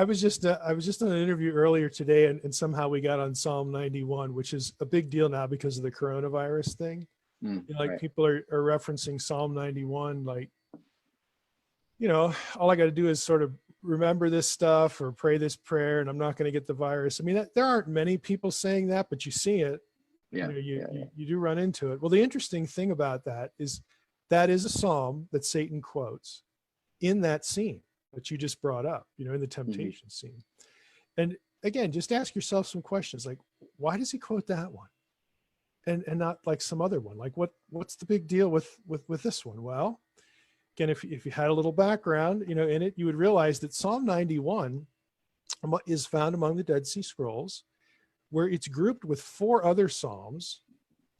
I was just on an interview earlier today, and somehow we got on Psalm 91, which is a big deal now because of the coronavirus thing. Like Right. people are referencing Psalm 91, like, all I got to do is sort of remember this stuff or pray this prayer, and I'm not going to get the virus. I mean, there aren't many people saying that, but you see it. Yeah. You do run into it. Well, the interesting thing about that is a psalm that Satan quotes in that scene that you just brought up, in the temptation scene. And again, just ask yourself some questions like, why does he quote that one? And not like some other one? Like what's the big deal with this one? Well, again, if you had a little background, in it, you would realize that Psalm 91 is found among the Dead Sea Scrolls, where it's grouped with 4 other Psalms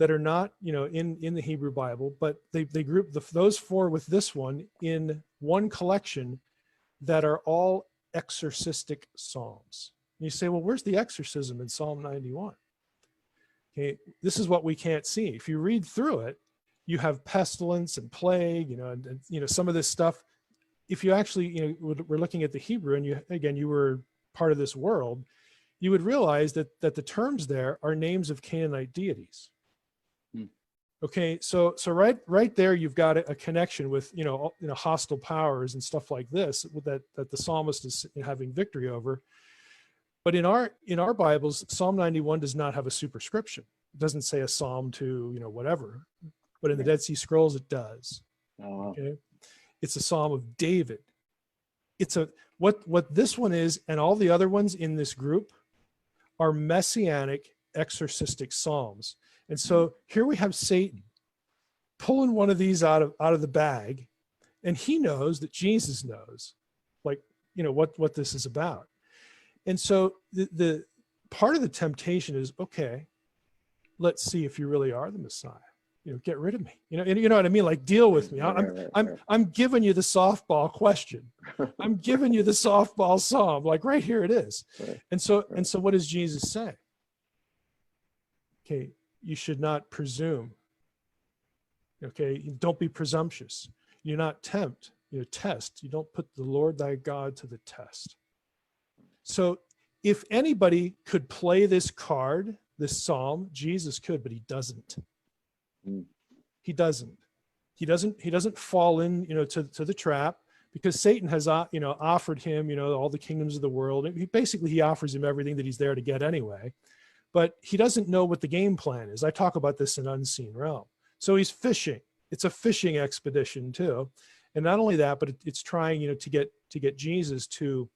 that are not, in the Hebrew Bible, but they group those 4 with this one in one collection that are all exorcistic Psalms. And you say, well, where's the exorcism in Psalm 91? Okay, this is what we can't see. If you read through it, you have pestilence and plague, and some of this stuff. If you actually, we're looking at the Hebrew, and you were part of this world, you would realize that the terms there are names of Canaanite deities. Okay, so right there, you've got a connection with hostile powers and stuff like this that the psalmist is having victory over. But in our Bibles, Psalm 91 does not have a superscription. It doesn't say a psalm to whatever. But in the Dead Sea Scrolls, it does. Okay, it's a psalm of David. It's what this one is, and all the other ones in this group are messianic exorcistic psalms. And so here we have Satan pulling one of these out of the bag, and he knows that Jesus knows, like, what this is about. And so the part of the temptation is, okay, let's see if you really are the Messiah. Get rid of me. You know what I mean? Like, deal with me. I'm giving you the softball question. I'm giving you the softball psalm. Like, right here it is. And so what does Jesus say? Okay, you should not presume. Okay, don't be presumptuous. You not tempt. Test. You don't put the Lord thy God to the test. So if anybody could play this card, this psalm, Jesus could, but he doesn't. He doesn't fall in, to the trap, because Satan has, offered him, all the kingdoms of the world. He offers him everything that he's there to get anyway, but he doesn't know what the game plan is. I talk about this in Unseen Realm. So he's fishing. It's a fishing expedition too. And not only that, but it's trying, to get Jesus to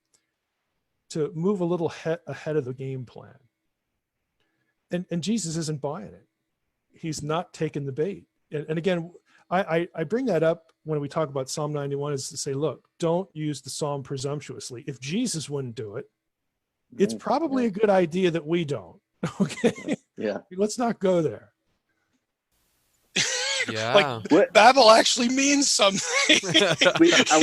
move a little ahead of the game plan. And Jesus isn't buying it. He's not taking the bait. And again, I bring that up when we talk about Psalm 91, is to say, look, don't use the psalm presumptuously. If Jesus wouldn't do it, it's probably a good idea that we don't. Okay. Yeah. Let's not go there. Yeah. Like, Babel actually means something. I